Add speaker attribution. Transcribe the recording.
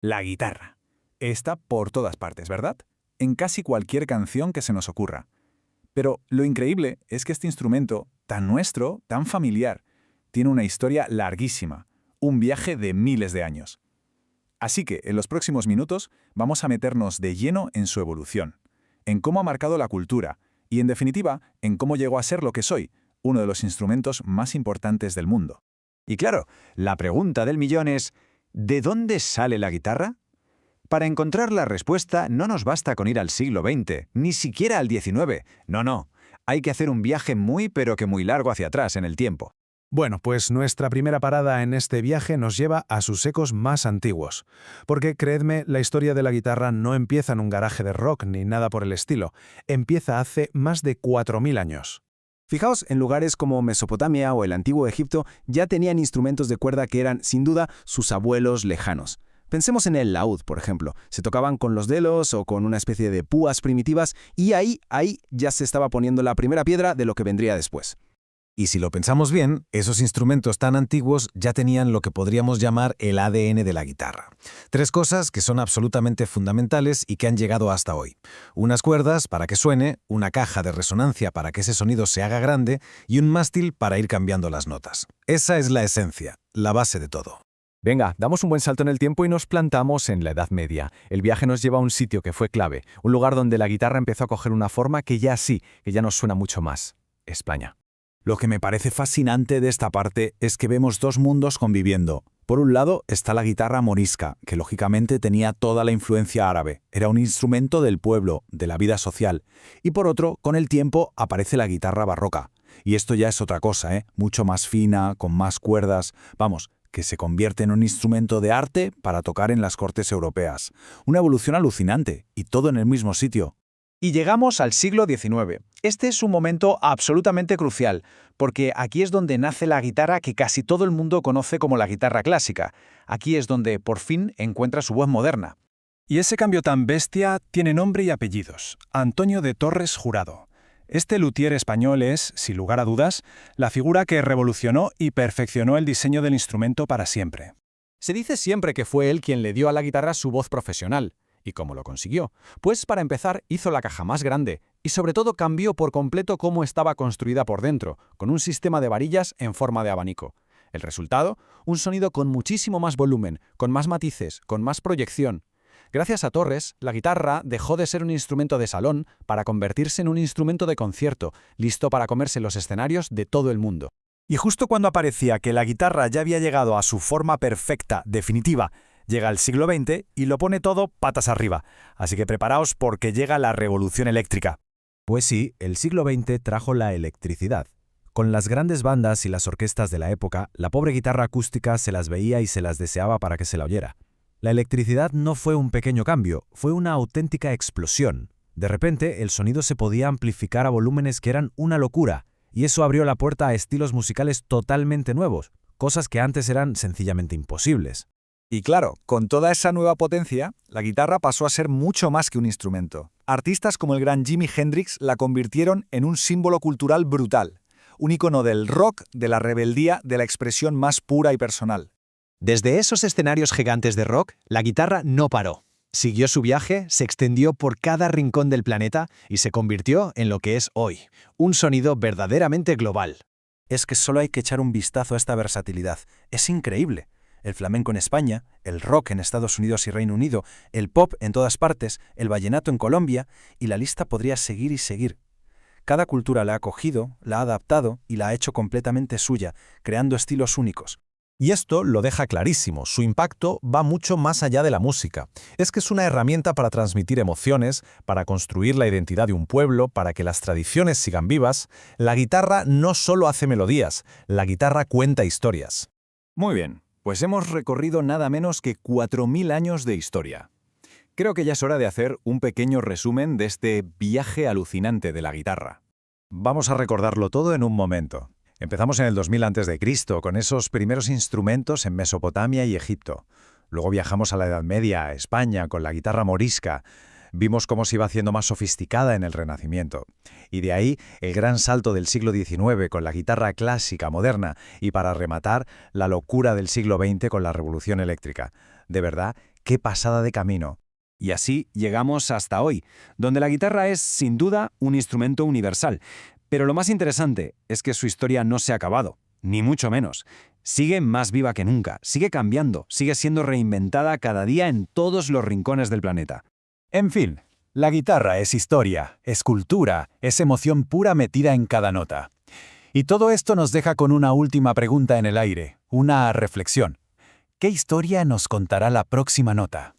Speaker 1: La guitarra. Está por todas partes, ¿verdad? En casi cualquier canción que se nos ocurra. Pero lo increíble es que este instrumento, tan nuestro, tan familiar, tiene una historia larguísima, un viaje de miles de años. Así que, en los próximos minutos, vamos a meternos de lleno en su evolución, en cómo ha marcado la cultura y, en definitiva, en cómo llegó a ser lo que soy, uno de los instrumentos más importantes del mundo.
Speaker 2: Y claro, la pregunta del millón es, ¿de dónde sale la guitarra? Para encontrar la respuesta no nos basta con ir al siglo XX, ni siquiera al XIX. No. Hay que hacer un viaje pero que muy largo hacia atrás en el tiempo.
Speaker 3: Bueno, pues nuestra primera parada en este viaje nos lleva a sus ecos más antiguos. Porque, creedme, la historia de la guitarra no empieza en un garaje de rock ni nada por el estilo. Empieza hace más de 4000 años.
Speaker 4: Fijaos, en lugares como Mesopotamia o el antiguo Egipto ya tenían instrumentos de cuerda que eran, sin duda, sus abuelos lejanos. Pensemos en el laúd, por ejemplo. Se tocaban con los dedos o con una especie de púas primitivas y ahí ya se estaba poniendo la primera piedra de lo que vendría después.
Speaker 5: Y si lo pensamos bien, esos instrumentos tan antiguos ya tenían lo que podríamos llamar el ADN de la guitarra. 3 cosas que son absolutamente fundamentales y que han llegado hasta hoy. Unas cuerdas para que suene, una caja de resonancia para que ese sonido se haga grande y un mástil para ir cambiando las notas. Esa es la esencia, la base de todo.
Speaker 6: Venga, damos un buen salto en el tiempo y nos plantamos en la Edad Media. El viaje nos lleva a un sitio que fue clave, un lugar donde la guitarra empezó a coger una forma que ya nos suena mucho más. España.
Speaker 1: Lo que me parece fascinante de esta parte es que vemos dos mundos conviviendo. Por un lado está la guitarra morisca, que lógicamente tenía toda la influencia árabe. Era un instrumento del pueblo, de la vida social. Y por otro, con el tiempo aparece la guitarra barroca. Y esto ya es otra cosa, mucho más fina, con más cuerdas. Vamos, que se convierte en un instrumento de arte para tocar en las cortes europeas. Una evolución alucinante, y todo en el mismo sitio.
Speaker 7: Y llegamos al siglo XIX. Este es un momento absolutamente crucial, porque aquí es donde nace la guitarra que casi todo el mundo conoce como la guitarra clásica. Aquí es donde, por fin, encuentra su voz moderna.
Speaker 3: Y ese cambio tan bestia tiene nombre y apellidos. Antonio de Torres Jurado. Este luthier español es, sin lugar a dudas, la figura que revolucionó y perfeccionó el diseño del instrumento para siempre.
Speaker 6: Se dice siempre que fue él quien le dio a la guitarra su voz profesional. ¿Y cómo lo consiguió? Pues para empezar hizo la caja más grande y sobre todo cambió por completo cómo estaba construida por dentro, con un sistema de varillas en forma de abanico. El resultado, un sonido con muchísimo más volumen, con más matices, con más proyección. Gracias a Torres, la guitarra dejó de ser un instrumento de salón para convertirse en un instrumento de concierto, listo para comerse los escenarios de todo el mundo.
Speaker 1: Y justo cuando parecía que la guitarra ya había llegado a su forma perfecta, definitiva, llega el siglo XX y lo pone todo patas arriba. Así que preparaos porque llega la revolución eléctrica.
Speaker 5: Pues sí, el siglo XX trajo la electricidad. Con las grandes bandas y las orquestas de la época, la pobre guitarra acústica se las veía y se las deseaba para que se la oyera. La electricidad no fue un pequeño cambio, fue una auténtica explosión. De repente, el sonido se podía amplificar a volúmenes que eran una locura, y eso abrió la puerta a estilos musicales totalmente nuevos, cosas que antes eran sencillamente imposibles.
Speaker 1: Y claro, con toda esa nueva potencia, la guitarra pasó a ser mucho más que un instrumento. Artistas como el gran Jimi Hendrix la convirtieron en un símbolo cultural brutal, un icono del rock, de la rebeldía, de la expresión más pura y personal.
Speaker 2: Desde esos escenarios gigantes de rock, la guitarra no paró. Siguió su viaje, se extendió por cada rincón del planeta y se convirtió en lo que es hoy, un sonido verdaderamente global.
Speaker 1: Es que solo hay que echar un vistazo a esta versatilidad. Es increíble. El flamenco en España, el rock en Estados Unidos y Reino Unido, el pop en todas partes, el vallenato en Colombia, y la lista podría seguir y seguir. Cada cultura la ha cogido, la ha adaptado y la ha hecho completamente suya, creando estilos únicos.
Speaker 5: Y esto lo deja clarísimo, su impacto va mucho más allá de la música. Es que es una herramienta para transmitir emociones, para construir la identidad de un pueblo, para que las tradiciones sigan vivas. La guitarra no solo hace melodías, la guitarra cuenta historias.
Speaker 1: Muy bien. Pues hemos recorrido nada menos que 4000 años de historia. Creo que ya es hora de hacer un pequeño resumen de este viaje alucinante de la guitarra.
Speaker 5: Vamos a recordarlo todo en un momento. Empezamos en el 2000 a.C., con esos primeros instrumentos en Mesopotamia y Egipto. Luego viajamos a la Edad Media, a España, con la guitarra morisca. Vimos cómo se iba haciendo más sofisticada en el Renacimiento. Y de ahí el gran salto del siglo XIX con la guitarra clásica moderna y para rematar la locura del siglo XX con la revolución eléctrica. De verdad ¡Qué pasada de camino!
Speaker 2: Y así llegamos hasta hoy, donde la guitarra es, sin duda, un instrumento universal. Pero lo más interesante es que su historia no se ha acabado, ni mucho menos. Sigue más viva que nunca, sigue cambiando, sigue siendo reinventada cada día en todos los rincones del planeta.
Speaker 1: En fin, la guitarra es historia, es cultura, es emoción pura metida en cada nota. Y todo esto nos deja con una última pregunta en el aire, una reflexión. ¿Qué historia nos contará la próxima nota?